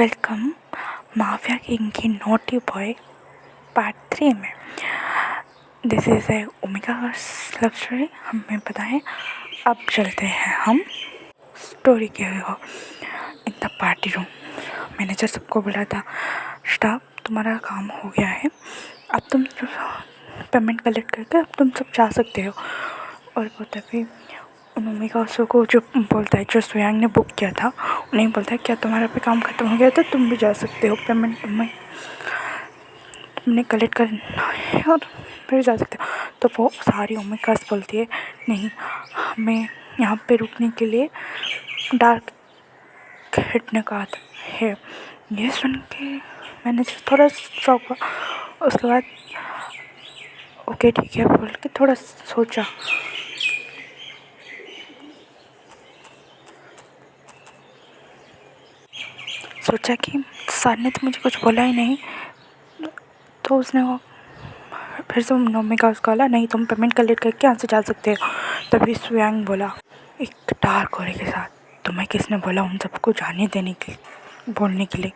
Welcome mafia king की naughty boy part 3 में। This is a omega love story, हमें पता है। अब चलते हैं हम स्टोरी के हो in the party room. Manager सबको बोला था, स्टाफ तुम्हारा काम हो गया है, अब तुम पेमेंट कलेक्ट करके अब तुम सब जा सकते हो। और वो तभी ओमेगा को जो बोलता है, जो सुयांग ने बुक किया था, उन्हें बोलता है क्या तुम्हारा भी काम ख़त्म हो गया था, तुम भी जा सकते हो, पेमेंट तुमने कलेक्ट करना है और फिर जा सकते हो। तो वो सारी ओमेगा बोलती है नहीं, हमें यहाँ पे रुकने के लिए डार्क हिटने का आता है। ये सुन के मैंने थोड़ा शौक हुआ। उसके बाद ओके ठीक है बोल के थोड़ा सोचा कि सर ने तो मुझे कुछ बोला ही नहीं, तो उसने वो फिर से ओमेगा उसको बोला नहीं, तुम पेमेंट कलेक्ट करके यहाँ से जा सकते हो। तभी सुयांग बोला एक डार्क होने के साथ, तुम्हें किसने बोला उन सबको जाने देने के बोलने के लिए?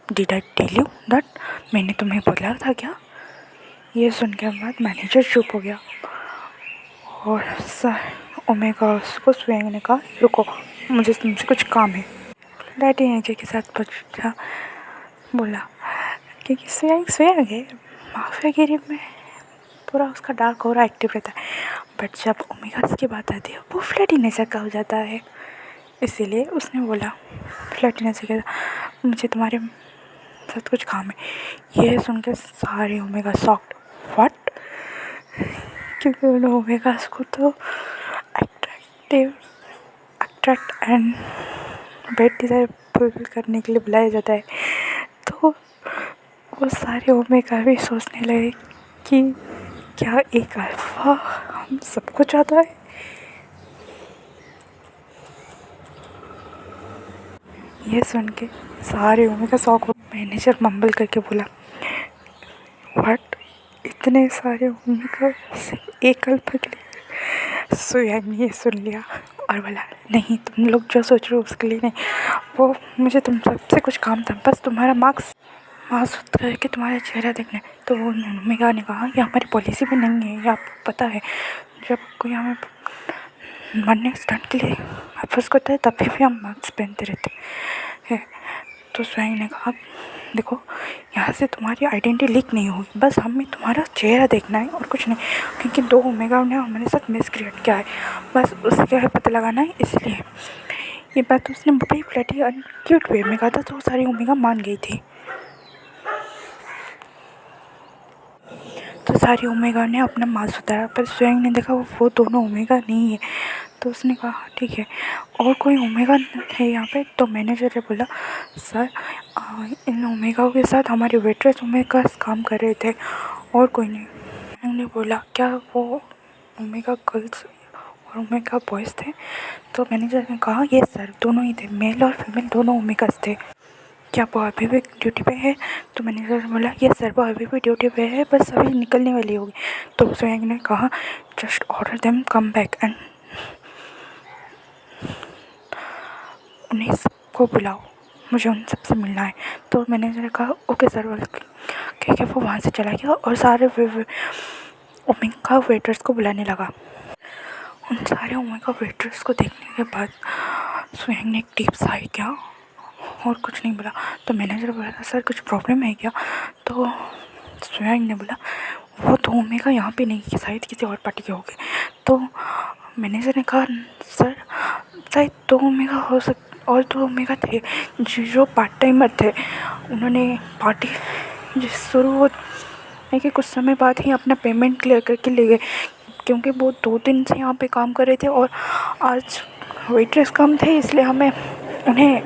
Did I tell you that? मैंने तुम्हें बोला था क्या? ये सुन के बाद मैनेजर चुप हो गया और ओमेगा उसको सुयांग ने कहा रुको, मुझे तुमसे कुछ काम है। डैडी नेचर के साथ पूछा, बोला क्योंकि सुयांग है, माफियागिरी में पूरा उसका डार्क हो रहा एक्टिव रहता है, बट जब ओमेगा की बात आती है वो फ्लैटी नेचर का हो जाता है। इसीलिए उसने बोला फ्लैटी नेचर के साथ मुझे तुम्हारे साथ कुछ काम है। ये सुन के सारे ओमेगा सॉफ्ट व्हाट, क्योंकि उन ओमेगा को तो attract and bed desire fulfil करने के लिए बुलाया जाता है। तो वो सारे ओमेगा भी सोचने लगे कि क्या एक अल्फा हम सबको चाहता है? ये सुन के सारे ओमेगा शॉक हो। मैनेजर मम्बल करके बोला व्हाट, इतने सारे ओमेगा सिर्फ एक अल्फा के लिए? सुयांग ने ये सुन लिया और बोला नहीं, तुम लोग जो सोच रहे हो उसके लिए नहीं, वो मुझे तुम सबसे कुछ काम था, बस तुम्हारा मार्क्स करके तुम्हारा चेहरा देखना है। तो वो ओमेगा ने कहा ये हमारी पॉलिसी भी नहीं है, ये आपको पता है, जब कोई हमें मरने स्टंट के लिए वापस करता है तभी भी हम मास्क पहनते रहते हैं। तो सुयांग ने कहा देखो, यहाँ से तुम्हारी आइडेंटिटी लीक नहीं होगी, बस हमें तुम्हारा चेहरा देखना है और कुछ नहीं, क्योंकि 2 ओमेगा ने हमारे साथ मिसक्रिएट किया है, बस उसका पता लगाना है। इसलिए ये बात उसने बड़ी फ्लैटी और क्यूट वे में कहा था, तो सारी ओमेगा मान गई थी। तो सारी ओमेगा ने अपना मास्क उतारा, पर सुयांग ने देखा वो दोनों ओमेगा नहीं है। तो उसने कहा ठीक है, और कोई ओमेगा है यहाँ पे? तो मैनेजर ने बोला सर, इन ओमेगा के साथ हमारे वेट्रेस ओमेगा काम कर रहे थे और कोई नहीं। उन्होंने बोला क्या वो ओमेगा गर्ल्स और ओमेगा बॉयज़ थे? तो मैनेजर ने कहा ये सर, दोनों ही थे, मेल और फीमेल दोनों ओमेगास थे। क्या वो अभी भी ड्यूटी पे है? तो मैनेजर ने बोला यस सर, वो अभी भी ड्यूटी पे है, बस अभी निकलने वाली होगी। तो सुयांग ने कहा just order them come back and उन्हें सबको बुलाओ, मुझे उन सबसे मिलना है। तो मैनेजर ने कहा ओके सर, ठीक है। वो वहाँ से चला गया और सारे ओमेगा वेटर्स को बुलाने लगा। उन सारे ओमेगा वेटर्स को देखने के बाद सुयांग ने एक डीप साई किया और कुछ नहीं बोला। तो मैनेजर बोला था सर कुछ प्रॉब्लम है क्या? तो सुयांग ने बोला वो 2 ओमेगा यहाँ पे नहीं, शायद किसी और पार्टी के हो गए। तो मैनेजर ने कहा सर शायद 2 ओमेगा हो और 2 ओमेगा थे जो पार्ट टाइमर थे, उन्होंने पार्टी शुरू होने के कुछ समय बाद ही अपना पेमेंट क्लियर करके ले गए, क्योंकि वो 2 दिन से यहाँ पे काम कर रहे थे और आज वेट्रेस कम थे, इसलिए हमें उन्हें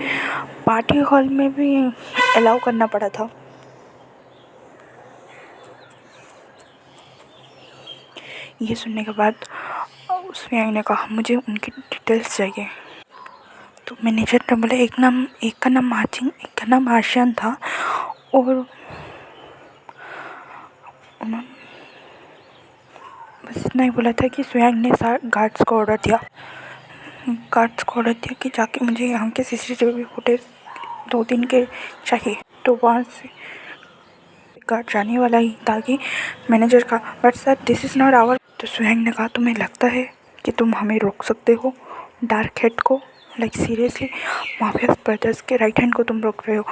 पार्टी हॉल में भी अलाउ करना पड़ा था। ये सुनने के बाद सुयांग ने कहा मुझे उनकी डिटेल्स चाहिए। तो मैनेजर ने बोला एक का नाम मार्चिंग, एक का नाम आशियान था, और उन्होंने बस इतना ही बोला था कि सुयांग ने गार्ड्स को ऑर्डर दिया कि जाके मुझे यहाँ के CCTV फुटेज 2 दिन के चाहिए। तो वहाँ से कार्ड जाने वाला ही था कि मैनेजर का, but sir this is not our. तो सुहैग ने कहा तुम्हें लगता है कि तुम हमें रोक सकते हो डार्क हेड को, लाइक सीरियसली माफिया ब्रदर्स के राइट हैंड को तुम रोक रहे हो।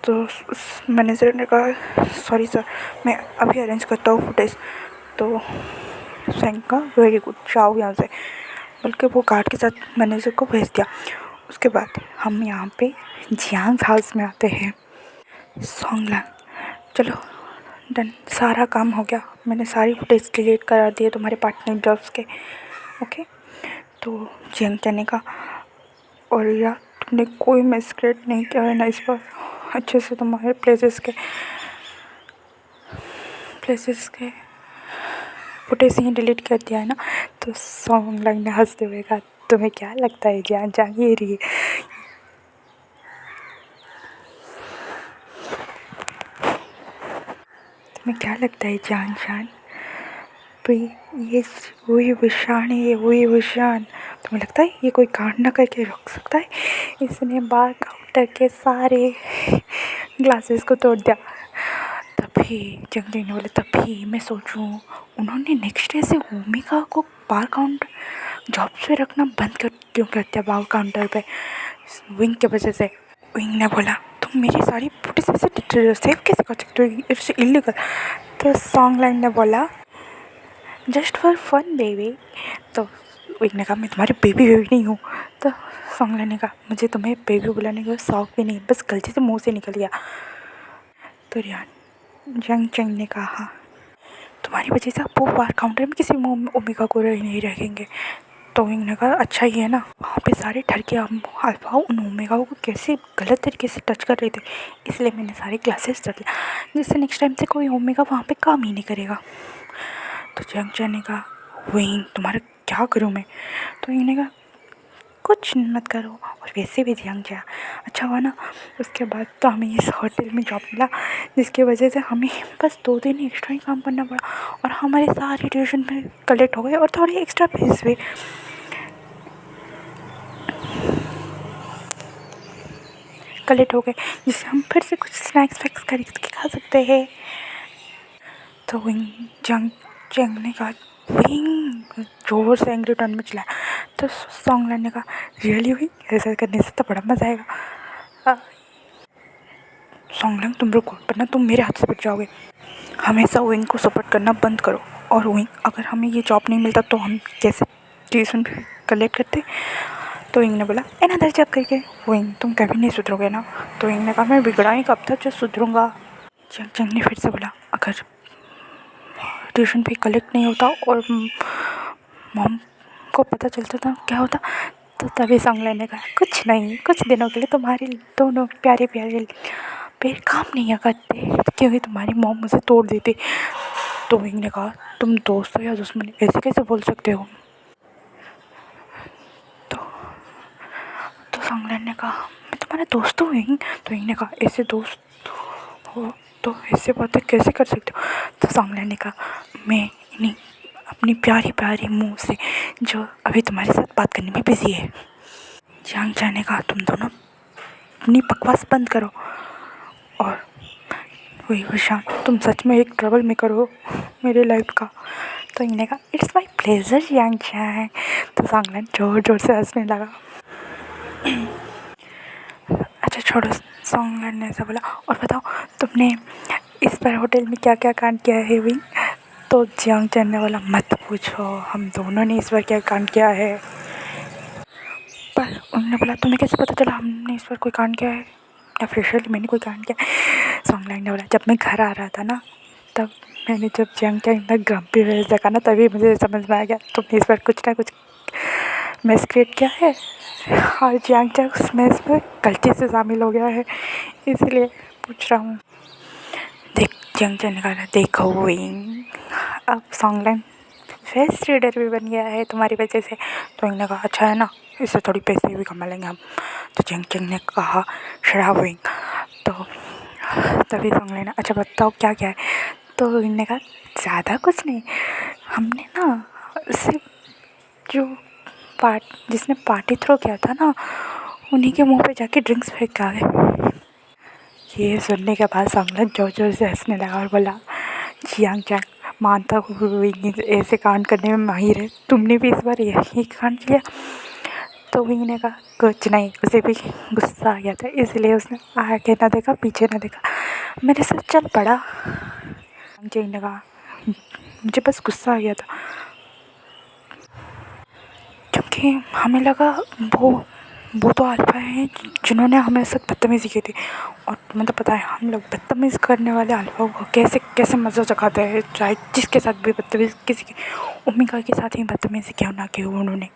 तो उस मैनेजर ने कहा सॉरी सर, मैं अभी अरेंज करता हूँ फुटेज। तो सुहैग का वेरी गुड, जाओ यहाँ से, बल्कि वो गार्ड के साथ मैनेजर को भेज दिया। उसके बाद हम यहाँ पे जियांग हाउस में आते हैं। सॉन्गलैंग, चलो डन, सारा काम हो गया, मैंने सारी फुटेज डिलीट करा दिए तुम्हारे पार्टनर जॉब्स के। ओके, तो जियांग कहने का, और यार तुमने कोई मिसक्रिएट नहीं किया है ना इस बार, अच्छे से तुम्हारे प्लेसेस के फुटेज ही डिलीट कर दिया है ना। तो सॉन्गलैंग ने हंसते हुए कहा तुम्हें क्या लगता है जियांग जान ये रही, तुम्हें क्या लगता है जान जान भाई, ये वही विशान है, ये वही विशान, तुम्हें लगता है ये कोई कांड ना करके रोक सकता है? इसने बार काउंटर के सारे ग्लासेस को तोड़ दिया। तभी जंगली ने बोले, तभी मैं सोचूं उन्होंने नेक्स्ट डे से ओमेगा को बार काउंटर जॉब से रखना बंद क्यों कर दिया बार काउंटर पे, विंग के वजह से। विंग ने बोला तुम मेरी सारी फुटेज से सेव कैसे कर सकते हो, इट्स इलीगल। तो सॉन्गलैंग ने बोला जस्ट फॉर फन बेबी। तो विंग ने कहा मैं तुम्हारी बेबी नहीं हूँ। तो सॉन्गलैंग ने कहा मुझे तुम्हें बेबी बुलाने का शौक भी नहीं, बस गलती से मुँह से निकल गया। तो जियांग चैंग ने कहा तुम्हारी वजह से आप वो बार काउंटर में किसी ओमेगा को नहीं रखेंगे। तो विंग ने कहा अच्छा ही है ना, वहाँ पे सारे ठरके अल्फा उन ओमेगा को कैसे गलत तरीके से टच कर रहे थे, इसलिए मैंने सारे क्लासेस रख लिया जिससे नेक्स्ट टाइम से कोई ओमेगा वहाँ पे काम ही नहीं करेगा। तो जियांग चैंग ने कहा विंग तुम्हारा क्या करूँ मैं? तो विंग ने कहा कुछ मत करो, और वैसे भी जियांग चैंग अच्छा हुआ ना। उसके बाद तो हमें इस होटल में जॉब मिला जिसकी वजह से हमें बस 2 दिन एक्स्ट्रा ही काम करना पड़ा, और हमारे सारे ट्यूशन में कलेक्ट हो गए और थोड़े एक्स्ट्रा फीस भी कलेक्ट हो गए, जिससे हम फिर से कुछ स्नैक्स वैक्स खरीद के खा सकते हैं। तो विंग जियांग चैंग ने कहा विंग जोर से एंग्री टोन में चिल्लाया। तो सॉन्गलैंग ने कहा रियली विंग, ऐसा करने से तो बड़ा मज़ा आएगा। सॉन्गलैंग तुम रुको, वरना तुम मेरे हाथ से बच जाओगे। हमेशा विंग को सपोर्ट करना बंद करो, और विंग अगर हमें ये जॉब नहीं मिलता तो हम कैसे ट्यूशन कलेक्ट करते? तो विंग ने बोला अनदर जॉब करके। विंग तुम कभी नहीं सुधरोगे ना? तो विंग ने कहा मैं बिगड़ा ही कब था जो सुधरूंगा। जियांग चैंग ने फिर से बोला अगर ट्यूशन फी कलेक्ट नहीं होता और मॉम को पता चलता था क्या होता? तो तभी सॉन्गलैंग ने कहा कुछ नहीं, कुछ दिनों के लिए तुम्हारे दोनों प्यारे प्यारे पेड़ काम नहीं करते क्योंकि तुम्हारी मॉम मुझे तोड़ देती। तो विंग ने कहा तुम दोस्त हो या दुश्मन, ऐसे कैसे बोल सकते हो? तो सॉन्गलैंग ने कहा मैं तुम्हारा दोस्त हूँ विंग। तो विंग ने कहा ऐसे दोस्त हो तो ऐसे बातें कैसे कर सकते हो? तो सॉन्गलैंग ने कहा मैं नहीं अपनी प्यारी प्यारी मुँह से जो अभी तुम्हारे साथ बात करने में बिजी है। जियांग चैंग ने कहा तुम दोनों अपनी बकवास बंद करो, और वही विशान तुम सच में एक ट्रबल मेकर हो मेरे लाइफ का। तो इन्हें कहा it's my pleasure Jiang Chang. तो सॉन्गलैंग जोर जोर से हंसने लगा। अच्छा छोड़ो, सॉन्गलैंग ने ऐसा बोला और बताओ तुमने इस बार होटल में क्या क्या कांड किया है विंग? तो जियांग चैंग ने बोला मत पूछो, हम दोनों ने इस बार क्या कांड किया है। पर उन्होंने बोला तुम्हें कैसे पता चला हमने इस बार कोई कांड किया है, या फ्रेशली मैंने कोई कांड किया? सॉन्गलैंग ने बोला जब मैं घर आ रहा था ना, तब मैंने जब जियांग चैंग इतना ग्रम्पी फेस देखा ना, तभी मुझे समझ में आ गया तुमने इस बार कुछ ना कुछ मैस क्रिएट किया है, और जियांग चैंग उस मैस में गलती से शामिल हो गया है, इसलिए पूछ रहा हूँ। देख जियांग चैंग ने कहा देखो विंग अब सॉन्गलैंग फेस रीडर भी बन गया है तुम्हारी वजह से। तो इन्होंने कहा अच्छा है ना, इससे थोड़ी पैसे भी कमा लेंगे हम। तो जियांग चैंग ने कहा शराब विंग। तो तभी सॉन्गलैंग ने अच्छा बताओ क्या क्या है? तो इन्होंने कहा ज़्यादा कुछ नहीं, हमने ना सिर्फ जो जिसने पार्टी थ्रो किया था ना, उन्हीं के मुंह पे जाके ड्रिंक्स फेंक के आ गए। ये सुनने के बाद सॉन्गलन जोर जोर से हंसने लगा और बोला, जियांग चैंग मानता हूँ विंग ऐसे कांड करने में माहिर है, तुमने भी इस बार यही कांड किया। तो विंग ने कहा कुछ नहीं, उसे भी गुस्सा आ गया था इसलिए उसने आगे ना देखा पीछे ना देखा, मेरे साथ चल पड़ा। जियांग ने कहा मुझे बस गुस्सा आ गया था क्योंकि हमें लगा वो तो अल्फा हैं जिन्होंने हमें साथ बदतमीज़ी की थी, और मतलब पता है हम लोग बदतमीज़ करने वाले अल्फा को कैसे कैसे मज़ा चखाते हैं, चाहे जिसके साथ भी बदतमीज़, किसी की ओमिका के साथ ही बदतमीज़ी क्यों ना की उन्होंने।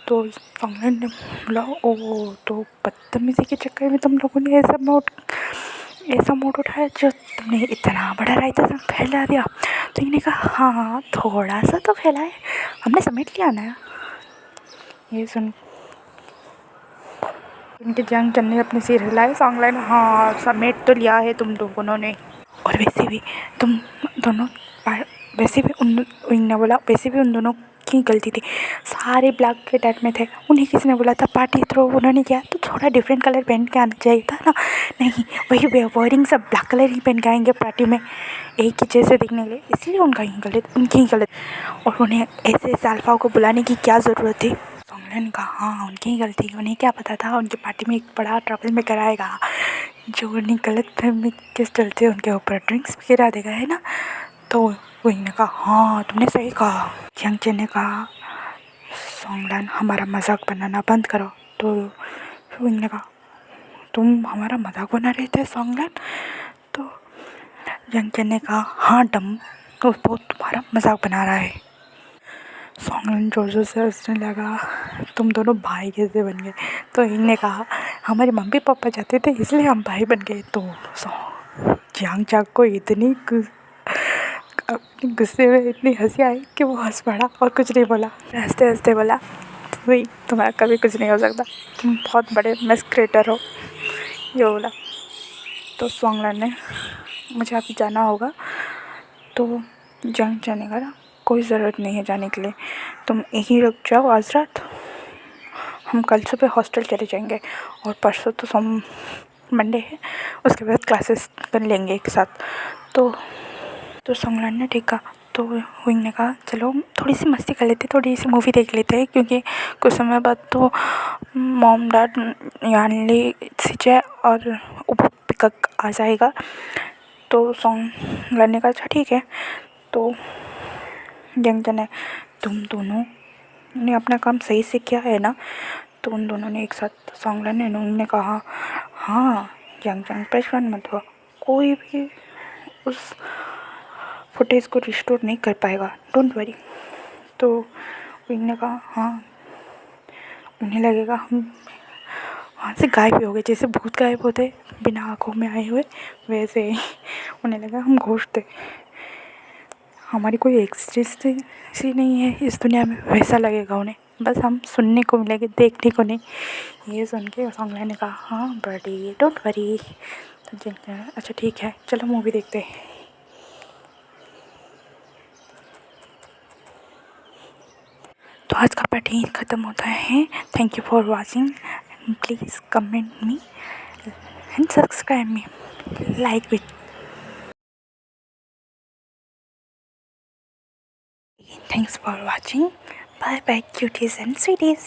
तो सॉन्गलन ने बोला ओ तो बदतमीज़ी के चक्कर में तुम लोगों ने ऐसा मोड उठाया जो तुमने इतना बड़ा रायता फैला दिया। तो इन्होंने कहा हाँ थोड़ा सा तो फैलाए, हमने समेट लिया ना। ये सुन उनके जंग चन्ने ने अपने सिर हिलाए, सॉन्गलन हाँ समेट तो लिया है तुम दोनों ने। और वैसे भी तुम दोनों वैसे भी ने बोला वैसे भी उन दोनों की गलती थी, सारे ब्लैक के डेट में थे, उन्हें किसी ने बोला था पार्टी थ्रो उन्होंने किया तो थोड़ा डिफरेंट कलर पहन के आना चाहिए था ना। नहीं वही वेयरिंग सब ब्लैक कलर ही पहन के आएंगे पार्टी में एक ही जैसे दिखने के लिए, इसलिए उनकी ही गलत और उन्हें ऐसे अल्फा को बुलाने की क्या ज़रूरत थी। सॉन्गलन कहा हाँ उनकी ही गलती, उन्हें क्या पता था उनकी पार्टी में एक बड़ा ट्रबल में कराएगा जो उन्हें गलत फहमी के चलते उनके ऊपर ड्रिंक्स भी गिरा देगा, है ना। तो वही ने कहा हाँ तुमने सही कहा। जियांग ने कहा सॉन्गलन हमारा मजाक बनाना बंद करो। तो वही ने कहा तुम हमारा मजाक बना रहे थे सॉन्गलन। तो जियांग ने कहा हाँ डम तो वो तुम्हारा मजाक बना रहा है। सॉन्गलन जोर जोर से हंसने लगा, तुम दोनों भाई कैसे बन गए। तो इनने कहा हमारे मम्मी पापा जाते थे इसलिए हम भाई बन गए। तो जियांग चाक को अपने गुस्से में इतनी हंसी आई कि वो हंस पड़ा और कुछ नहीं बोला, हंसते हंसते बोला वही तुम्हारा कभी कुछ नहीं हो सकता, तुम बहुत बड़े मिस क्रिएटर हो, ये बोला। तो सॉन्गलन ने मुझे अभी जाना होगा। तो जियांग जाने का ना कोई ज़रूरत नहीं है जाने के लिए, तुम यहीं रुक जाओ आज रात, हम कल सुबह हॉस्टल चले जाएंगे और परसों तो मंडे है, उसके बाद क्लासेस कर लेंगे एक साथ। तो सॉन्गलन ने ठीक कहा। तो विंग ने कहा चलो थोड़ी सी मस्ती कर लेते, थोड़ी सी मूवी देख लेते हैं क्योंकि कुछ समय बाद तो मॉम डैड यानली सिचे और पिकअप आ जाएगा। तो सॉन्गलन ने कहा अच्छा ठीक है। तो जियांग ने तुम दोनों ने अपना काम सही से किया है ना। तो उन दोनों ने एक साथ सॉन्गलन ने उन्होंने कहा हाँ जियांग परेशान मत हो, कोई भी उस फुटेज को रिस्टोर नहीं कर पाएगा, डोंट वरी। तो विंग ने कहा हाँ उन्हें लगेगा हम वहाँ से गायब ही हो गए, जैसे भूत गायब होते बिना आँखों में आए हुए, वैसे ही उन्हें लगा हम घोस्ट थे, हमारी कोई एग्जिस्टेंस नहीं है इस दुनिया में, वैसा लगेगा उन्हें, बस हम सुनने को मिलेंगे देखने को नहीं। ये सुन के सॉन्गलन ने कहा हाँ बड़ी डोंट वरी। तो जियांग अच्छा ठीक है चलो मूवी देखते हैं। तो आज का पार्ट यहीं ख़त्म होता है। Thank you for watching, please comment me and subscribe me, like with. Thanks for watching. Bye bye cuties and sweeties.